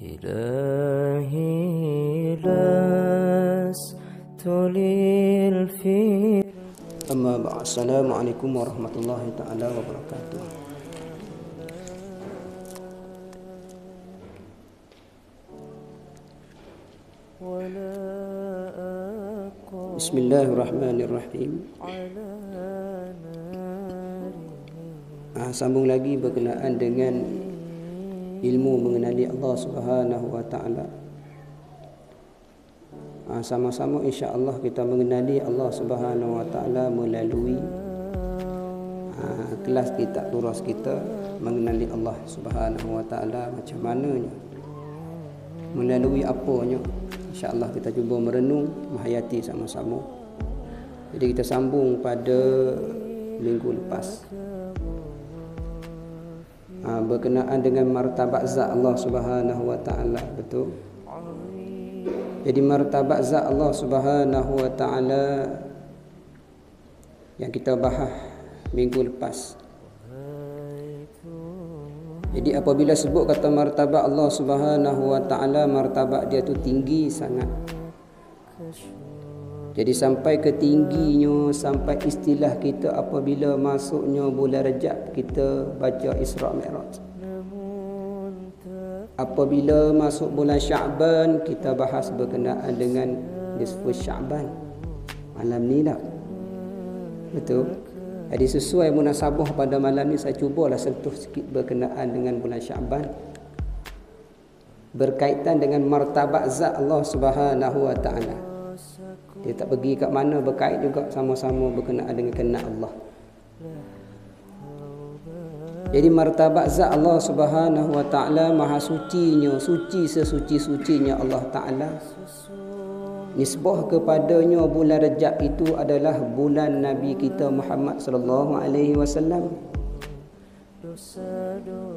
إلهي لست للفيل. أما بعد. السلام عليكم ورحمة الله تعالى وبركاته. Bismillahirrahmanirrahim. Sambung lagi berkenaan dengan ilmu mengenali Allah Subhanahu wa taala. Sama-sama insya-Allah kita mengenali Allah Subhanahu wa taala melalui kelas kita, turas kita mengenali Allah Subhanahu wa taala macam mananya. Melalui apanya? Insya-Allah kita cuba merenung, menghayati sama-sama. Jadi kita sambung pada minggu lepas. Berkenaan dengan martabat zat Allah Subhanahu wa taala, betul? Jadi martabat zat Allah Subhanahu wa taala yang kita bahas minggu lepas. Jadi apabila sebut kata martabat Allah Subhanahu wa taala, martabat dia tu tinggi sangat. Jadi sampai ke tingginya, sampai istilah kita apabila masuknya bulan Rajab kita baca Isra Mi'raj. Apabila masuk bulan Sya'ban kita bahas berkenaan dengan nisfu Sya'ban. Malam ni dah. Betul? Jadi sesuai munasabah pada malam ni saya cubalah sentuh sikit berkenaan dengan bulan Sya'ban. Berkaitan dengan martabat zat Allah Subhanahu wa taala. Dia tak pergi kat mana, berkait juga sama-sama berkenaan dengan kenal Allah. Jadi martabat zat Allah Subhanahu wa taala maha sucinya, suci sesuci-sucinya Allah taala. Nisbah kepadanya bulan Rajab itu adalah bulan Nabi kita Muhammad sallallahu alaihi wasallam.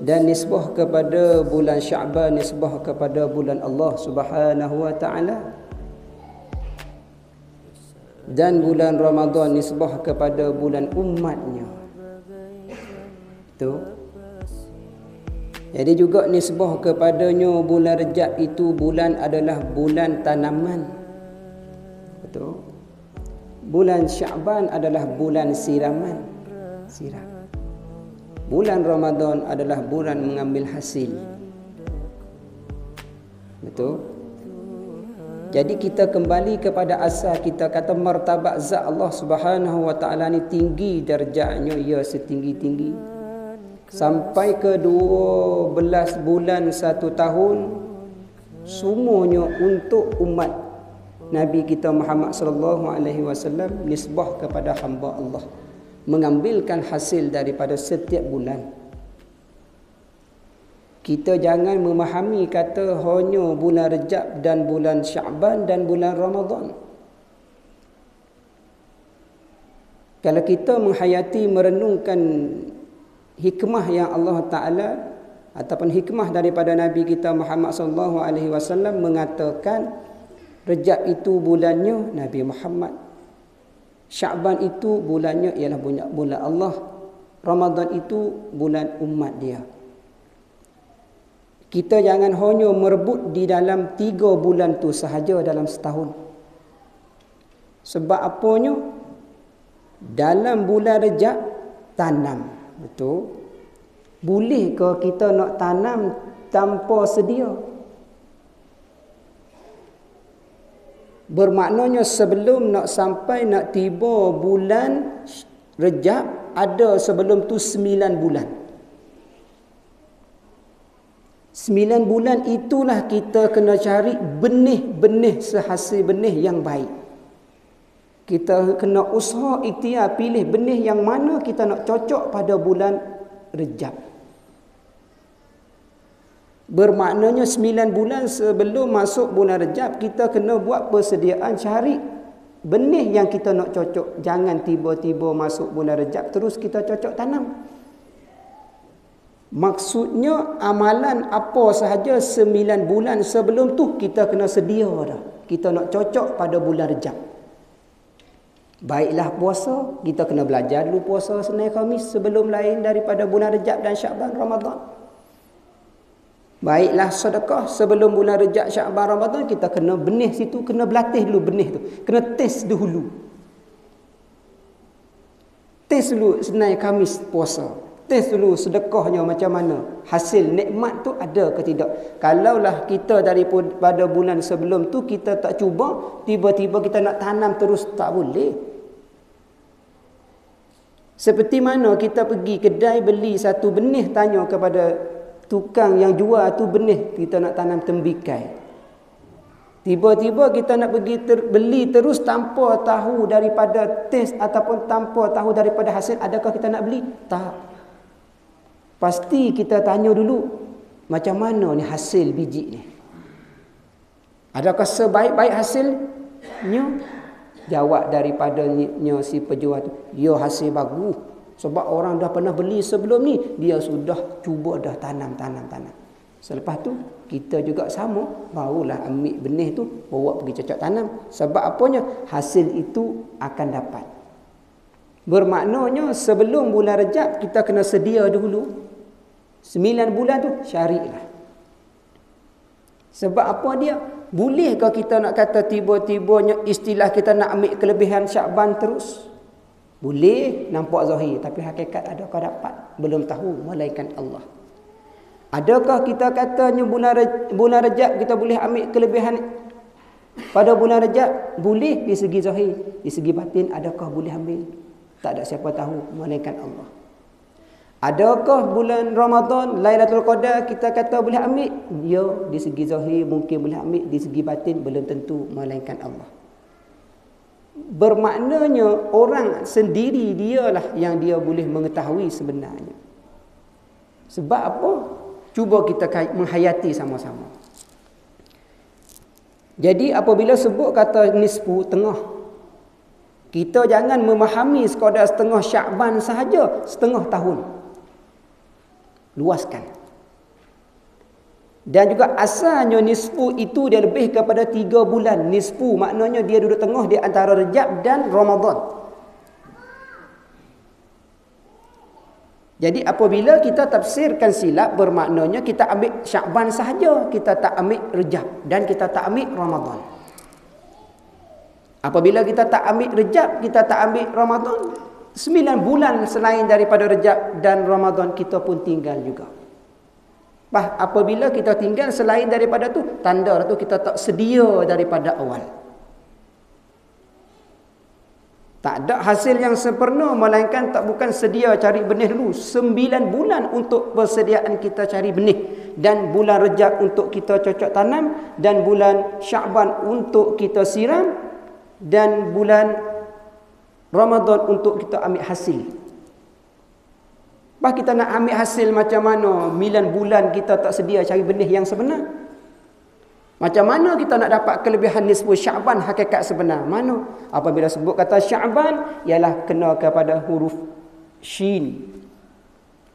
Dan nisbah kepada bulan Sya'ban, nisbah kepada bulan Allah Subhanahu wa taala. Dan bulan Ramadan nisbah kepada bulan umatnya. Tu. Jadi juga nisbah kepadanya bulan Rajab itu bulan adalah bulan tanaman. Betul. Bulan Sya'ban adalah bulan siraman. Siram. Bulan Ramadan adalah bulan mengambil hasil. Betul. Jadi kita kembali kepada asal, kita kata martabat zat Allah Subhanahu wa taala ni tinggi darjahnya, ia setinggi-tinggi. Sampai ke 12 bulan 1 tahun semuanya untuk umat Nabi kita Muhammad sallallahu alaihi wasallam nisbah kepada hamba Allah, mengambilkan hasil daripada setiap bulan. Kita jangan memahami kata hanya bulan Rajab dan bulan Sya'ban dan bulan Ramadan. Kalau kita menghayati, merenungkan hikmah yang Allah Ta'ala ataupun hikmah daripada Nabi kita Muhammad sallallahu alaihi wasallam mengatakan Rajab itu bulannya Nabi Muhammad, Sya'ban itu bulannya ialah bulan Allah, Ramadan itu bulan umat dia. Kita jangan hanya merebut di dalam 3 bulan tu sahaja dalam setahun. Sebab apanya? Dalam bulan Rajab tanam. Betul? Boleh ke kita nak tanam tanpa sedia? Bermaknanya sebelum nak sampai nak tiba bulan Rajab, ada sebelum tu 9 bulan. 9 bulan itulah kita kena cari benih-benih, sehasil benih yang baik. Kita kena usaha ikhtiar pilih benih yang mana kita nak cocok pada bulan Rajab. Bermaknanya 9 bulan sebelum masuk bulan Rajab kita kena buat persediaan cari benih yang kita nak cocok. Jangan tiba-tiba masuk bulan Rajab terus kita cocok tanam. Maksudnya amalan apa sahaja 9 bulan sebelum tu kita kena sedia dah. Kita nak cocok pada bulan Rajab. Baiklah puasa, kita kena belajar dulu puasa Senin Khamis sebelum lain daripada bulan Rajab dan Sya'ban Ramadan. Baiklah sedekah sebelum bulan Rejab, Syakban, Ramadan, kita kena benih situ, kena berlatih dulu benih tu. Kena test dahulu. Test dulu Senin Khamis puasa. Test dulu sedekahnya macam mana. Hasil nikmat tu ada ke tidak. Kalaulah kita daripada bulan sebelum tu kita tak cuba, tiba-tiba kita nak tanam terus, tak boleh. Seperti mana kita pergi kedai beli satu benih, tanya kepada tukang yang jual tu benih, kita nak tanam tembikai. Tiba-tiba kita nak pergi beli terus tanpa tahu daripada test ataupun tanpa tahu daripada hasil, adakah kita nak beli? Tak. Pasti kita tanya dulu, macam mana ni hasil biji ni? Adakah sebaik-baik hasilnya? Jawab daripadanya si penjual tu, ya hasil bagus. Sebab orang dah pernah beli sebelum ni, dia sudah cuba dah tanam. Selepas tu kita juga sama, barulah ambil benih tu bawa pergi cocok tanam. Sebab apanya? Hasil itu akan dapat. Bermaknanya sebelum bulan Rejab kita kena sedia dulu. 9 bulan tu syari'lah. Sebab apa dia? Bolehkah kita nak kata tiba-tibanya istilah kita nak ambil kelebihan Syakban terus? Boleh nampak zahir, tapi hakikat adakah dapat? Belum tahu, melainkan Allah. Adakah kita katanya bulan Rejab kita boleh ambil kelebihan pada bulan Rejab? Boleh di segi zahir, di segi batin adakah boleh ambil? Tak ada siapa tahu, melainkan Allah. Adakah bulan Ramadan, Lailatul Qadar kita kata boleh ambil? Ya, di segi zahir mungkin boleh ambil, di segi batin belum tentu, melainkan Allah. Bermaknanya orang sendiri dialah yang dia boleh mengetahui sebenarnya. Sebab apa? Cuba kita menghayati sama-sama. Jadi apabila sebut kata nisfu, tengah, kita jangan memahami sekadar setengah Syakban sahaja, setengah tahun. Luaskan. Dan juga asalnya nisfu itu dia lebih kepada 3 bulan. Nisfu maknanya dia duduk tengah di antara Rejab dan Ramadan. Jadi apabila kita tafsirkan silap, bermaknanya kita ambil Syakban sahaja, kita tak ambil Rejab dan kita tak ambil Ramadan. Apabila kita tak ambil Rejab, kita tak ambil Ramadan, 9 bulan selain daripada Rejab dan Ramadan kita pun tinggal juga. Apabila kita tinggal selain daripada tu, tanda tu kita tak sedia daripada awal. Tak ada hasil yang sempurna, melainkan bukan sedia cari benih dulu. 9 bulan untuk persediaan kita cari benih. Dan bulan Rejab untuk kita cocok tanam. Dan bulan Syakban untuk kita siram. Dan bulan Ramadan untuk kita ambil hasil. Kita nak ambil hasil macam mana? 9 bulan kita tak sedia cari benih yang sebenar. Macam mana kita nak dapat kelebihan nisfu Syakban hakikat sebenar? Mana? Apabila sebut kata Syakban, ialah kena kepada huruf Shin.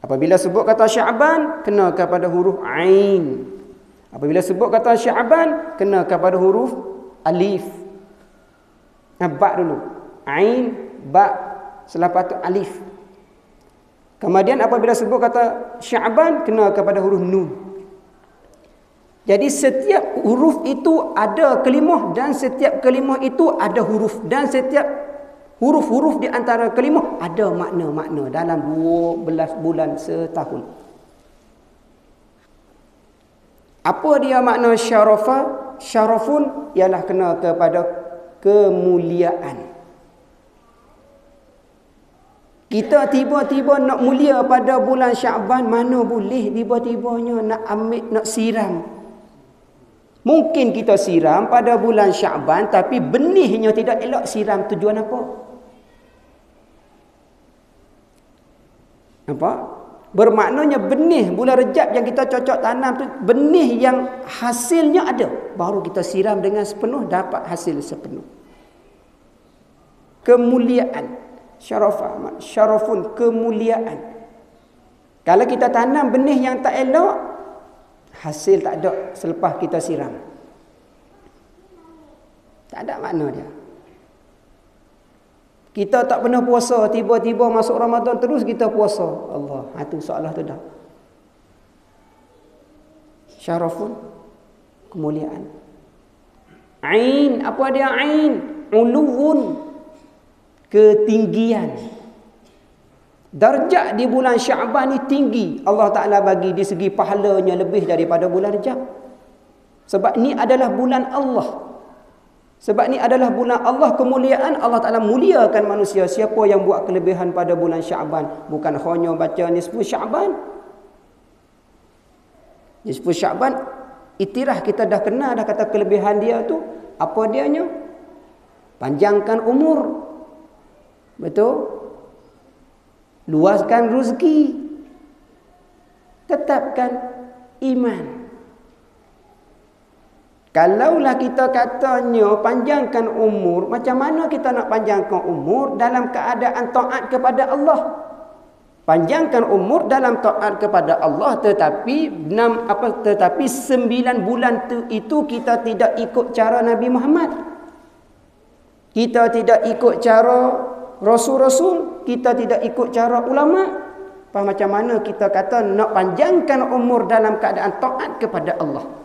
Apabila sebut kata Syakban, kena kepada huruf Ain. Apabila sebut kata Syakban, kena kepada huruf Alif. Ba dulu. Ain, ba, selepas tu Alif. Kemudian apabila sebut kata Syakban, kena kepada huruf Nun. Jadi setiap huruf itu ada kalimah dan setiap kalimah itu ada huruf. Dan setiap huruf-huruf di antara kalimah ada makna-makna dalam 12 bulan setahun. Apa dia makna syarafa? Syarafun ialah kena kepada kemuliaan. Kita tiba-tiba nak mulia pada bulan Syakban, mana boleh tiba-tibanya nak ambil, nak siram. Mungkin kita siram pada bulan Syakban, tapi benihnya tidak elok. Siram tujuan apa? Apa? Bermaknanya benih bulan Rejab yang kita cocok tanam tu, benih yang hasilnya ada. Baru kita siram dengan sepenuh, dapat hasil sepenuh. Kemuliaan. Syarafah, syarafun, kemuliaan. Kalau kita tanam benih yang tak elok, hasil tak ada selepas kita siram. Tak ada makna dia. Kita tak pernah puasa, tiba-tiba masuk Ramadan terus kita puasa. Allah, itu soalan tu dah. Syarafun, kemuliaan. Ain, apa dia ain? Uluwun, ketinggian. Darjat di bulan Syaban ni tinggi. Allah Ta'ala bagi di segi pahalanya lebih daripada bulan Rajab. Sebab ni adalah bulan Allah. Sebab ni adalah bulan Allah, kemuliaan. Allah Ta'ala muliakan manusia. Siapa yang buat kelebihan pada bulan Syaban, bukan hanya baca nisfu Syaban. Nisfu Syaban, itiraf kita dah kenal dah kata kelebihan dia tu. Apa dianya? Panjangkan umur. Betul? Luaskan rezeki. Tetapkan iman. Kalaulah kita katanya panjangkan umur, macam mana kita nak panjangkan umur dalam keadaan taat kepada Allah? Panjangkan umur dalam taat kepada Allah, tetapi 9 bulan itu kita tidak ikut cara Nabi Muhammad. Kita tidak ikut cara Rasul-Rasul, kita tidak ikut cara ulama. Macam mana kita kata nak panjangkan umur dalam keadaan taat kepada Allah?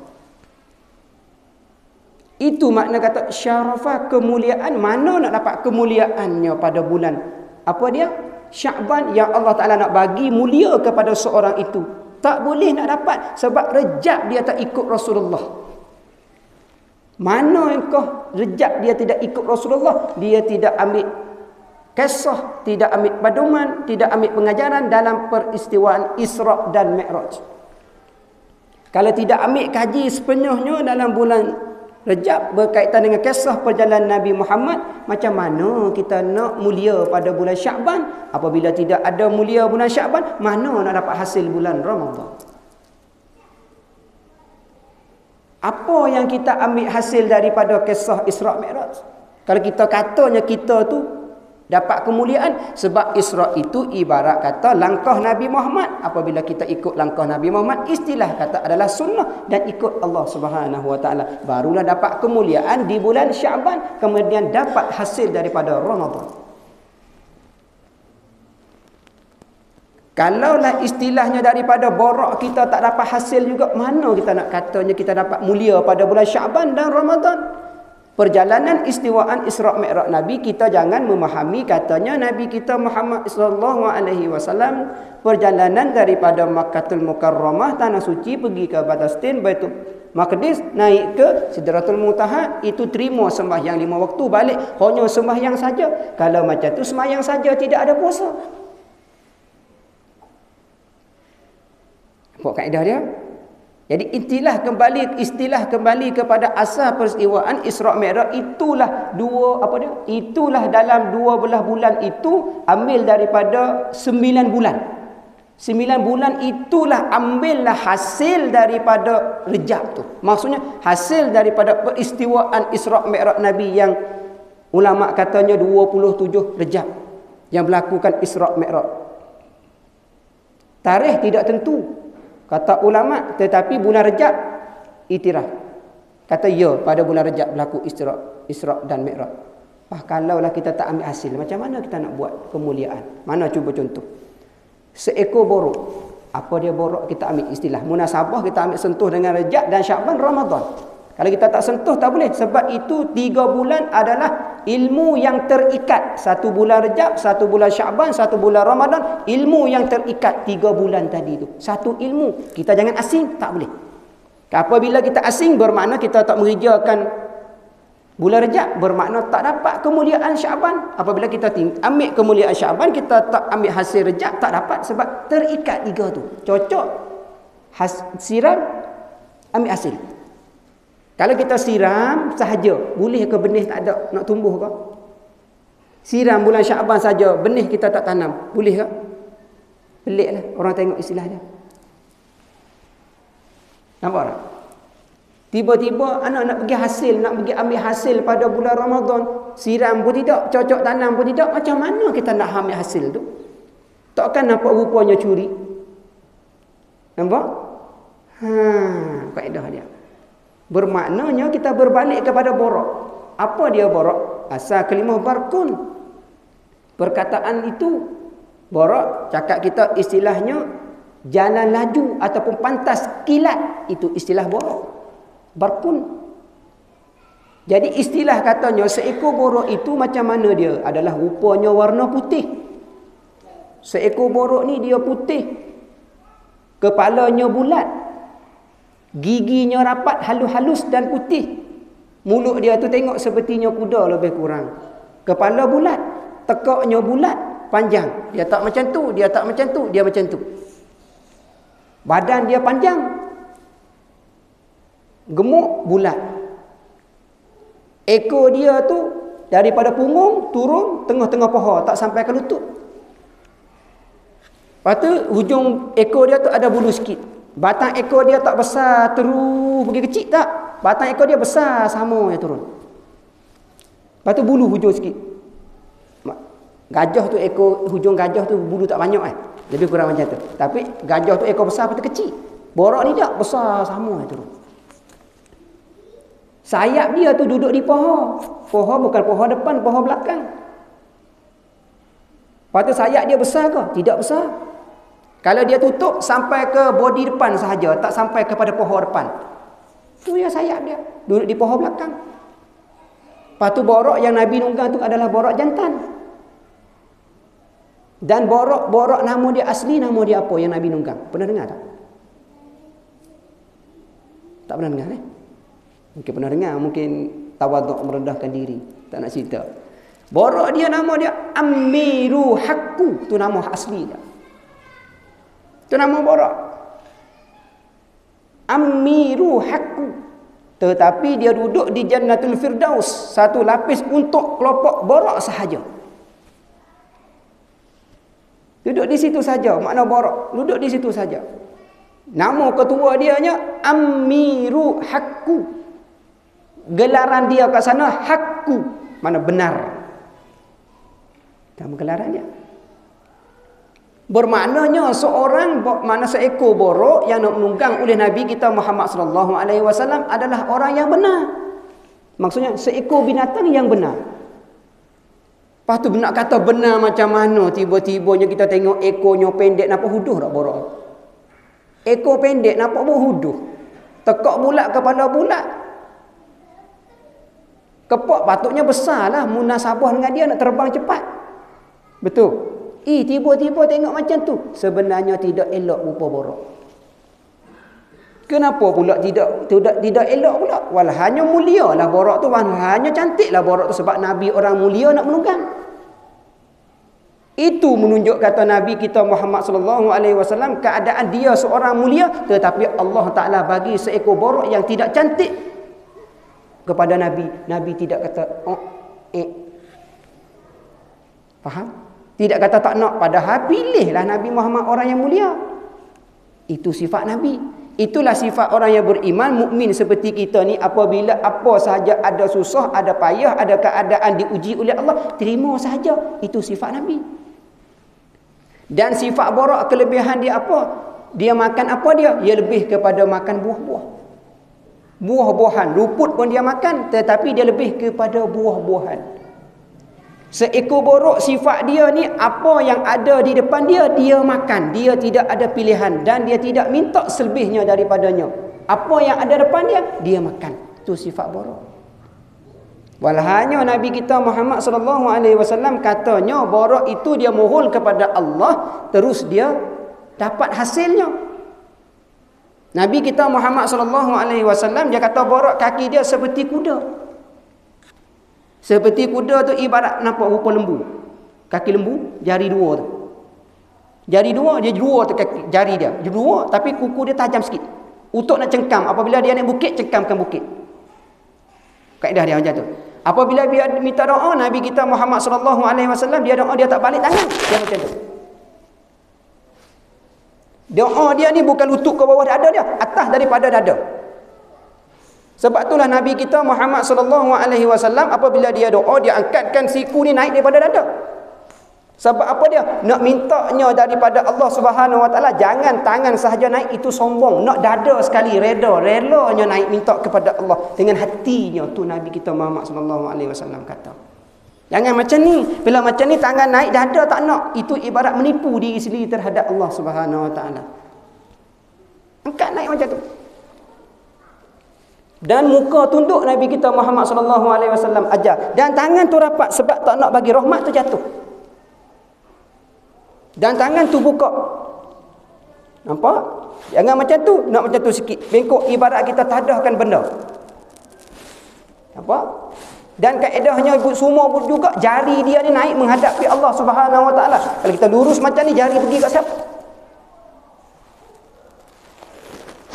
Itu makna kata syarafah, kemuliaan. Mana nak dapat kemuliaannya pada bulan apa dia? Syaban, yang Allah Ta'ala nak bagi mulia kepada seorang itu. Tak boleh nak dapat sebab Rejab dia tak ikut Rasulullah. Mana engkau Rejab dia tidak ikut Rasulullah? Dia tidak ambil kisah, tidak ambil pedoman, tidak ambil pengajaran dalam peristiwaan Isra' dan Mi'raj. Kalau tidak ambil kaji sepenuhnya dalam bulan Rejab berkaitan dengan kisah perjalanan Nabi Muhammad, macam mana kita nak mulia pada bulan Syaban? Apabila tidak ada mulia bulan Syaban, mana nak dapat hasil bulan Ramadan? Apa yang kita ambil hasil daripada kisah Isra' Mi'raj? Kalau kita katanya kita tu dapat kemuliaan sebab Isra' itu ibarat kata langkah Nabi Muhammad. Apabila kita ikut langkah Nabi Muhammad, istilah kata adalah sunnah dan ikut Allah Subhanahu Wa Taala, barulah dapat kemuliaan di bulan Syaban, kemudian dapat hasil daripada Ramadan. Kalaulah istilahnya daripada borak kita tak dapat hasil juga, mana kita nak katanya kita dapat mulia pada bulan Syaban dan Ramadan? Perjalanan istiwaan Isra' Mi'raj Nabi, kita jangan memahami katanya Nabi kita Muhammad sallallahu alaihi wasallam perjalanan daripada Makkahul Mukarramah, tanah suci, pergi ke Palestin, Baitul Maqdis, naik ke Sidratul Muntaha, itu terima sembahyang 5 waktu, balik hanya sembahyang saja. Kalau macam tu sembahyang saja, tidak ada puasa. Apa kaedah dia? Jadi istilah kembali kepada asal peristiwaan Isra' Mi'raj, itulah itulah dalam 12 bulan itu ambil daripada 9 bulan. 9 bulan itulah ambillah hasil daripada Rejab tu. Maksudnya hasil daripada peristiwaan Isra' Mi'raj Nabi yang ulama katanya 27 Rejab yang melakukan Isra' Mi'raj. Tarikh tidak tentu kata ulama, tetapi bulan Rejab itiraf. Kata ya, pada bulan Rejab berlaku Isra' dan Mi'raj. Kalaulah kita tak ambil hasil, macam mana kita nak buat kemuliaan? Mana cuba contoh. Seekor borok. Apa dia borok? Kita ambil istilah munasabah, kita ambil sentuh dengan Rejab dan Syaban, Ramadan. Kalau kita tak sentuh tak boleh, sebab itu 3 bulan adalah ilmu yang terikat. 1 bulan Rejab, 1 bulan Syaban, 1 bulan Ramadan, ilmu yang terikat 3 bulan tadi itu. Satu ilmu. Kita jangan asing, tak boleh. Apabila kita asing, bermakna kita tak mengerjakan bulan Rejab, bermakna tak dapat kemuliaan Syaban. Apabila kita ambil kemuliaan Syaban, kita tak ambil hasil Rejab, tak dapat sebab terikat 3 tu. Cocok siram, ambil hasil. Kalau kita siram sahaja, boleh ke benih tak ada nak tumbuh ke? Siram bulan Syaban saja, benih kita tak tanam, boleh ke? Peliklah orang tengok istilah dia. Nampak tak? Tiba-tiba anak nak pergi hasil, nak pergi ambil hasil pada bulan Ramadan, siram pun tidak, cocok tanam pun tidak, macam mana kita nak ambil hasil tu? Takkan nampak rupanya curi. Nampak? Kaedah dia. Bermaknanya kita berbalik kepada borak. Apa dia borak? Asal kalimah barkun. Perkataan itu borak, cakap kita istilahnya jalan laju ataupun pantas kilat, itu istilah borok. Barkun. Jadi istilah katanya seekor borok itu macam mana dia? Adalah rupanya warna putih. Seekor borok ni dia putih. Kepalanya bulat. Giginya rapat, halus-halus dan putih. Mulut dia tu tengok sepertinya kuda lebih kurang. Kepala bulat. Tekaknya bulat, panjang. Dia tak macam tu, dia tak macam tu, dia macam tu. Badan dia panjang. Gemuk, bulat. Ekor dia tu daripada punggung turun tengah-tengah paha, tak sampai ke lutut. Lepas tu hujung ekor dia tu ada bulu sikit. Batang ekor dia tak besar terus pergi kecil, tak. Batang ekor dia besar sama yang turun. Lepas tu bulu hujung sikit. Gajah tu ekor, hujung gajah tu bulu tak banyak kan. Lebih kurang macam tu. Tapi gajah tu ekor besar, lepas tu kecil. Borok ni tak besar sama yang turun. Sayap dia tu duduk di paha. Paha bukan paha depan, paha belakang. Lepas tu sayap dia besar ke? Tidak besar. Kalau dia tutup sampai ke body depan sahaja, tak sampai kepada paha depan. Tu ya sayap dia, duduk di paha belakang. Lepas tu borok yang Nabi nunggang tu adalah borok jantan. Dan borok nama dia asli, nama dia apa yang Nabi nunggang? Pernah dengar tak? Tak pernah dengar Mungkin pernah dengar, mungkin tawaduk merendahkan diri, tak nak cerita. Borok dia nama dia Amiru Hakku, tu nama asli dia. Tu nama borok. Amiru Hakku. Tetapi dia duduk di Jannatul Firdaus, satu lapis untuk kelompok borok sahaja. Duduk di situ saja, makna borok, duduk di situ saja. Nama ketua dia nya Amiru Hakku. Gelaran dia kat sana Hakku, mana benar. Nama gelaran dia. Bermaknanya seorang, mana seekor borok yang menunggang oleh Nabi kita Muhammad sallallahu alaihi wasallam adalah orang yang benar. Maksudnya seekor binatang yang benar. Lepas tu nak kata benar macam mana, tiba-tibanya kita tengok ekornya pendek, nampak huduh tak borok? Ekor pendek nampak berhuduh. Tekak bulat, kepala bulat. Kepok patutnya besar lah, munasabah dengan dia nak terbang cepat. Betul? Tiba-tiba tengok macam tu. Sebenarnya tidak elok rupa borok. Kenapa pula tidak elok pula? Walau hanya mulia lah borok tu, hanya cantik lah borok tu, sebab Nabi orang mulia nak menunggang. Itu menunjuk kata Nabi kita Muhammad sallallahu alaihi wasallam keadaan dia seorang mulia, tetapi Allah Taala bagi seekor borok yang tidak cantik kepada Nabi. Nabi tidak kata faham? Tidak kata tak nak, padahal pilihlah Nabi Muhammad orang yang mulia. Itu sifat Nabi. Itulah sifat orang yang beriman, mukmin seperti kita ni. Apabila apa sahaja ada susah, ada payah, ada keadaan diuji oleh Allah, terima sahaja. Itu sifat Nabi. Dan sifat borok kelebihan dia apa? Dia makan apa dia? Dia lebih kepada makan buah-buah. Buah-buahan. Rumput pun dia makan, tetapi dia lebih kepada buah-buahan. Seekor borok sifat dia ni, apa yang ada di depan dia, dia makan. Dia tidak ada pilihan dan dia tidak minta selebihnya daripadanya. Apa yang ada depan dia, dia makan. Itu sifat borok. Walhanya Nabi kita Muhammad sallallahu alaihi wasallam katanya borok itu dia mohon kepada Allah, terus dia dapat hasilnya. Nabi kita Muhammad sallallahu alaihi wasallam dia kata borok kaki dia seperti kuda. Seperti kuda tu ibarat nampak rupa lembu. Kaki lembu, jari dua tu. Jari dua, dia dua tu kaki, jari dia. Dia dua, tapi kuku dia tajam sikit. Untuk nak cengkam. Apabila dia naik bukit, cengkamkan bukit. Kaedah dia macam tu. Apabila dia minta doa, Nabi kita Muhammad sallallahu alaihi wasallam dia doa, dia tak balik tangan. Dia macam tu. Doa dia ni bukan lutut ke bawah dada dia, atas daripada dada. Sebab itulah Nabi kita Muhammad sallallahu alaihi wasallam apabila dia doa, dia angkatkan siku ni naik daripada dada. Sebab apa dia? Nak mintanya daripada Allah Subhanahu wa taala, jangan tangan sahaja naik, itu sombong. Nak dada sekali, relanya naik minta kepada Allah dengan hatinya. Tu Nabi kita Muhammad sallallahu alaihi wasallam kata. Jangan macam ni. Bila macam ni tangan naik, dada tak nak. Itu ibarat menipu diri sendiri terhadap Allah Subhanahu wa taala. Angkat naik macam tu. Dan muka tunduk Nabi kita Muhammad sallallahu alaihi wasallam ajar. Dan tangan tu rapat sebab tak nak bagi rahmat tu jatuh. Dan tangan tu buka. Nampak? Jangan macam tu, nak macam tu sikit. Bengkok ibarat kita tadahkan benda. Nampak? Dan kaedahnya semua juga jari dia ni naik menghadap ke Allah Subhanahu wa taala. Kalau kita lurus macam ni, jari pergi kat siapa?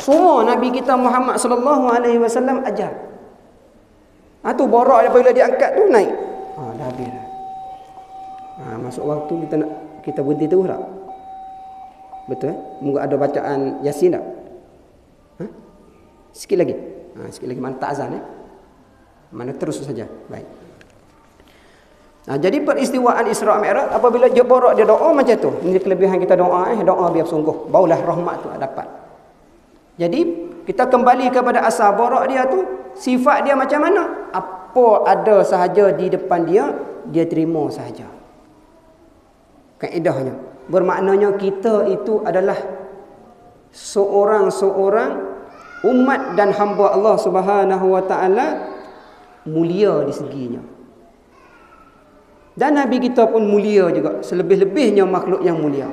Semua Nabi kita Muhammad sallallahu alaihi wasallam ajar. Tu borak apabila diangkat tu naik. Dah habis dah. Masuk waktu kita berhenti terus tak? Betul? Moga ada bacaan Yasin tak? Sikit lagi. Sikit lagi, mana tak azan Mana terus saja. Baik. Jadi peristiwaan Isra Mi'raj apabila dia borak dia doa macam tu. Ini kelebihan kita doa doa biar sungguh. Barulah rahmat tu dapat. Jadi kita kembali kepada asal borak dia tu, sifat dia macam mana? Apa ada sahaja di depan dia, dia terima sahaja. Kaedahnya bermaknanya kita itu adalah seorang-seorang umat dan hamba Allah Subhanahu wa taala mulia di seginya. Dan Nabi kita pun mulia juga, selebih-lebihnya makhluk yang mulia.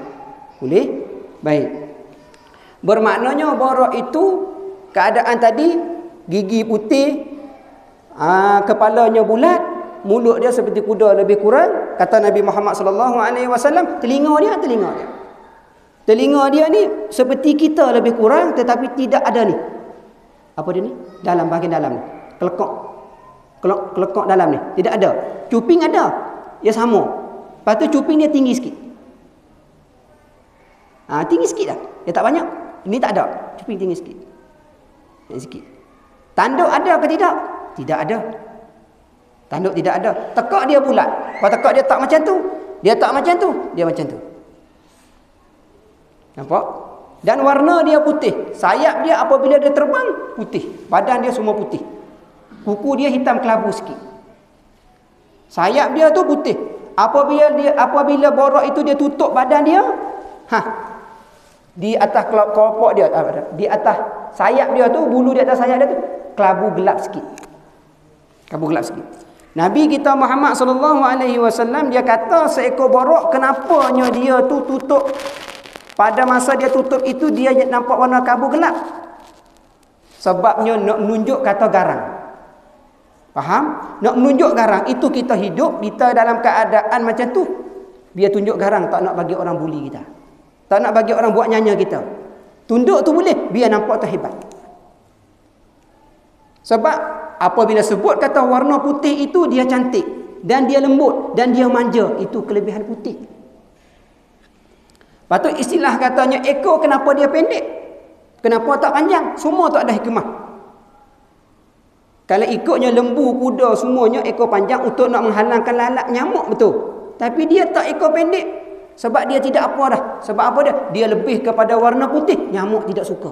Boleh? Baik. Bermaknanya borak itu keadaan tadi gigi putih, kepalanya bulat, mulut dia seperti kuda lebih kurang. Kata Nabi Muhammad sallallahu alaihi wasallam, telinga dia ni seperti kita lebih kurang, tetapi tidak ada ni. Apa dia ni? Dalam bahagian dalam ni. Kelekok dalam ni. Tidak ada. Cuping ada. Ya sama. Lepas tu cuping dia tinggi sikit. Tinggi sikit dah. Dia tak banyak. Ini tak ada. Cuping tinggi sikit. Sikit. Tanduk ada ke tidak? Tidak ada. Tanduk tidak ada. Tekak dia bulat. Kalau tekak dia tak macam tu, dia tak macam tu, dia macam tu. Nampak? Dan warna dia putih. Sayap dia apabila dia terbang putih. Badan dia semua putih. Kuku dia hitam kelabu sikit. Sayap dia tu putih. Apabila borak itu dia tutup badan dia, di atas kelopak dia, di atas sayap dia tu, bulu di atas sayap dia tu kelabu gelap sikit. Kelabu gelap sikit. Nabi kita Muhammad sallallahu alaihi wasallam dia kata seekor borak kenapanya dia tu tutup, pada masa dia tutup itu dia nampak warna kelabu gelap. Sebabnya nak menunjuk kata garang. Faham? Nak menunjuk garang. Itu kita hidup, kita dalam keadaan macam tu. Dia tunjuk garang, tak nak bagi orang buli kita. Tak nak bagi orang buat nyanya kita. Tunduk tu boleh, biar nampak tu hebat. Sebab apabila sebut kata warna putih itu, dia cantik. Dan dia lembut. Dan dia manja. Itu kelebihan putih. Lepas tu istilah katanya ekor, kenapa dia pendek? Kenapa tak panjang? Semua tak ada hikmah. Kalau ikutnya lembu, kuda, semuanya ekor panjang untuk nak menghalangkan lalat nyamuk, betul. Tapi dia tak ekor pendek. Sebab dia tidak apa dah. Sebab apa dia? Dia lebih kepada warna putih. Nyamuk tidak suka.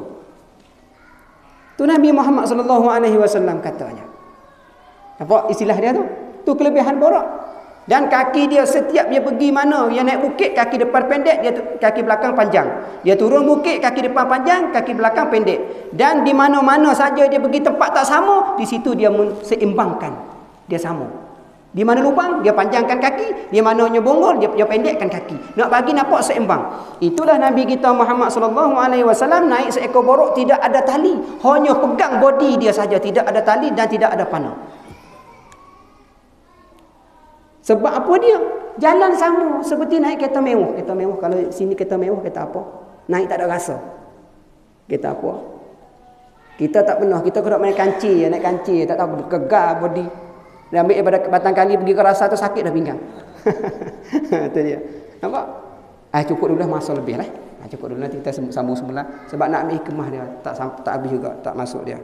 Tu Nabi Muhammad sallallahu alaihi wasallam katanya. Nampak istilah dia tu? Tu kelebihan borak. Dan kaki dia setiap dia pergi mana, dia naik bukit, kaki depan pendek, dia kaki belakang panjang. Dia turun bukit, kaki depan panjang, kaki belakang pendek. Dan di mana-mana saja dia pergi tempat tak sama, di situ dia seimbangkan. Dia sama. Di mana lubang, dia panjangkan kaki. Di mananya bonggol, dia pendekkan kaki. Nak bagi nampak seimbang. Itulah Nabi kita Muhammad sallallahu alaihi wasallam naik seekor borok, tidak ada tali. Hanya pegang body dia saja, tidak ada tali dan tidak ada panah. Sebab apa dia? Jalan sama seperti naik kereta mewah. Kereta mewah, kalau sini kereta mewah, kereta apa? Naik tak ada rasa. Kereta apa? Kita tak pernah. Kita kena main kancil, naik kancil, tak tahu kegar body. Dia ambil daripada batang kali pergi ke rasa tu sakit dah pinggang. Itu dia. Nampak? Cukup dulu lah, masa lebih lah. Cukup dulu, nanti kita sambung semula. Sebab nak ambil hikmah dia, tak habis juga, tak masuk dia.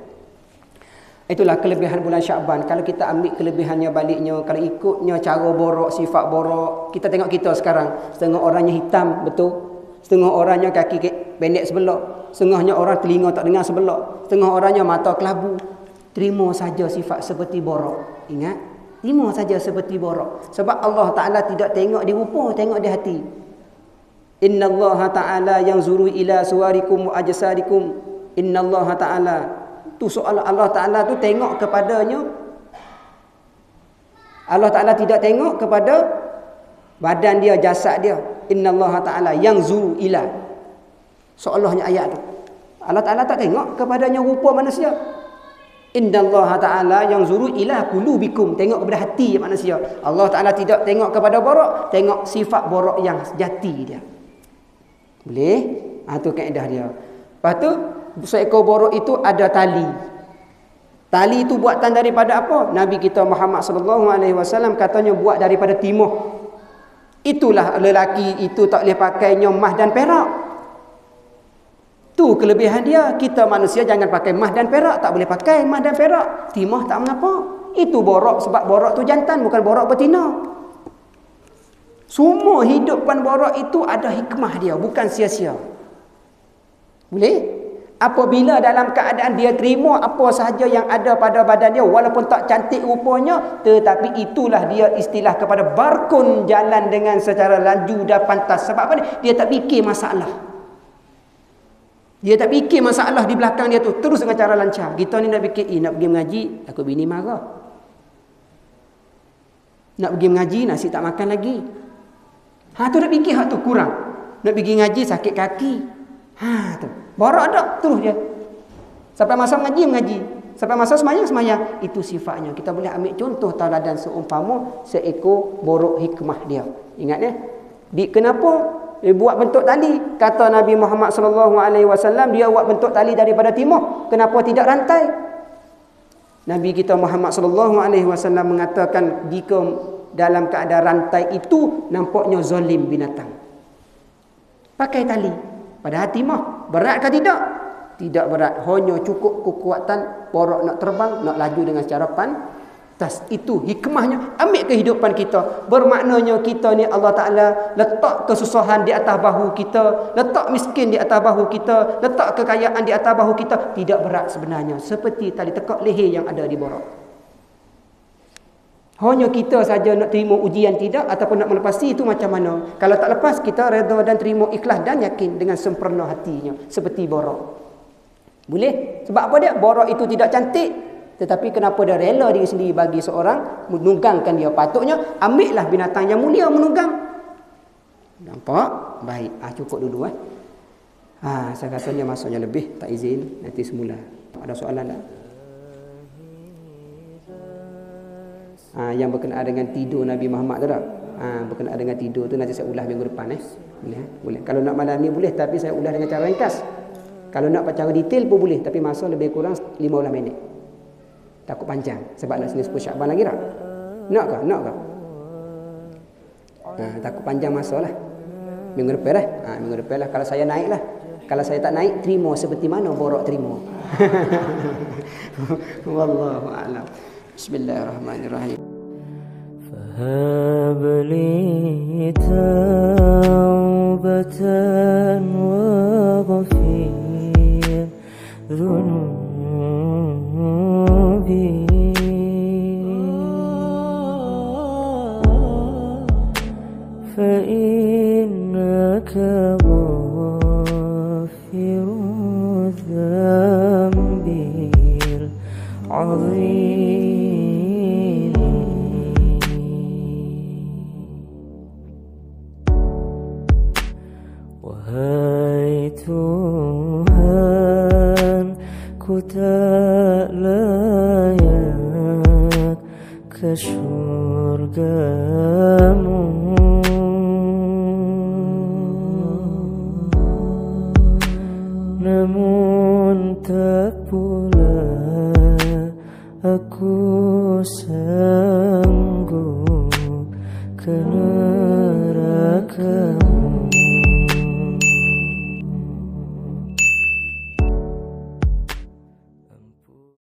Itulah kelebihan bulan Syakban. Kalau kita ambil kelebihannya baliknya, kalau ikutnya cara borok, sifat borok, kita tengok kita sekarang, setengah orangnya hitam, betul. Setengah orangnya kaki pendek sebelah, setengahnya orang telinga tak dengar sebelah, setengah orangnya mata kelabu. Terima saja sifat seperti borok. Ingat, terima saja seperti borok. Sebab Allah Ta'ala tidak tengok di rupa, tengok di hati. Inna Allah Ta'ala yanzuru ila suwarikum wa ajsadikum Innallaha ta'ala. Tu soal Allah Ta'ala tu tengok kepadanya. Allah Ta'ala tidak tengok kepada badan dia, jasad dia. Innallaha ta'ala yanzuru ila. Seolahnya ayat tu. Allah Ta'ala tak tengok kepadanya rupa manusia. Innallaha ta'ala yanzuru ila qulubikum. Tengok kepada hati manusia. Allah Ta'ala tidak tengok kepada borok, tengok sifat borok yang sejati dia. Boleh? Tu kaedah dia. Lepas tu seekor borok itu ada tali. Tali itu buatan daripada apa? Nabi kita Muhammad sallallahu alaihi wasallam katanya buat daripada timah. Itulah lelaki itu tak boleh pakainya emas dan perak. Tu kelebihan dia. Kita manusia jangan pakai emas dan perak. Tak boleh pakai emas dan perak. Timah tak mengapa. Itu borok sebab borok tu jantan, bukan borok betina. Semua hidupan borok itu ada hikmah dia, bukan sia-sia. Boleh? Apabila dalam keadaan dia terima apa sahaja yang ada pada badan dia, walaupun tak cantik rupanya, tetapi itulah dia istilah kepada barkun, jalan dengan secara laju dan pantas. Sebab apa dia? Dia tak fikir masalah. Dia tak fikir masalah di belakang dia tu, terus dengan cara lancar. Kita ni nak fikir, nak pergi mengaji, takut bini marah. Nak pergi mengaji, nasi tak makan lagi. Tu nak fikir hak tu kurang. Nak pergi ngaji, sakit kaki. Tu. Borok ada, terus dia. Sampai masa mengaji. Sampai masa semayang. Itu sifatnya. Kita boleh ambil contoh tauladan seumpama seekor borok hikmah dia. Ingat ya? Kenapa dia buat bentuk tali? Kata Nabi Muhammad sallallahu alaihi wasallam, dia buat bentuk tali daripada timah. Kenapa tidak rantai? Nabi kita Muhammad sallallahu alaihi wasallam mengatakan, jika dalam keadaan rantai itu nampaknya zalim binatang. Pakai tali. Padahal timah berat ke tidak? Tidak berat. Hanya cukup kekuatan borok nak terbang, nak laju dengan secara pantas. Itu hikmahnya. Ambil kehidupan kita. Bermaknanya kita ni Allah Ta'ala letak kesusahan di atas bahu kita, letak miskin di atas bahu kita, letak kekayaan di atas bahu kita. Tidak berat sebenarnya. Seperti tali tekak leher yang ada di borok. Hanya kita saja nak terima ujian tidak ataupun nak melepasi, itu macam mana. Kalau tak lepas, kita redha dan terima, ikhlas dan yakin dengan sempurna hatinya. Seperti borok. Boleh? Sebab apa dia? Borok itu tidak cantik. Tetapi kenapa dia rela diri sendiri bagi seorang menunggangkan dia? Patutnya ambillah binatang yang mulia menunggang. Nampak? Baik. Cukup dulu. Saya rasanya masuknya lebih. Tak izin. Nanti semula. Ada soalan tak? Yang berkenaan dengan tidur Nabi Muhammad tu tak? Berkenaan dengan tidur tu nanti saya ulas minggu depan. Boleh? Boleh. Kalau nak malam ni boleh, tapi saya ulas dengan cara ringkas. Kalau nak cara detail pun boleh, tapi masa lebih kurang 15 minit. Takut panjang sebab nak sini 10 Syaban lagi tak? Nak ke? Takut panjang masa lah. Minggu depan lah. Minggu depan lah. Kalau saya naik lah. Kalau saya tak naik, terima seperti mana borok terima. Wallahu a'lam. Bismillahirrahmanirrahim. فهب لي توبة وغفير ذنوبي فإنك غافر الذنب العظيم. Wahai Tuhan, ku tak layak ke syurga-Mu, namun tak pula aku sanggup ke neraka-Mu.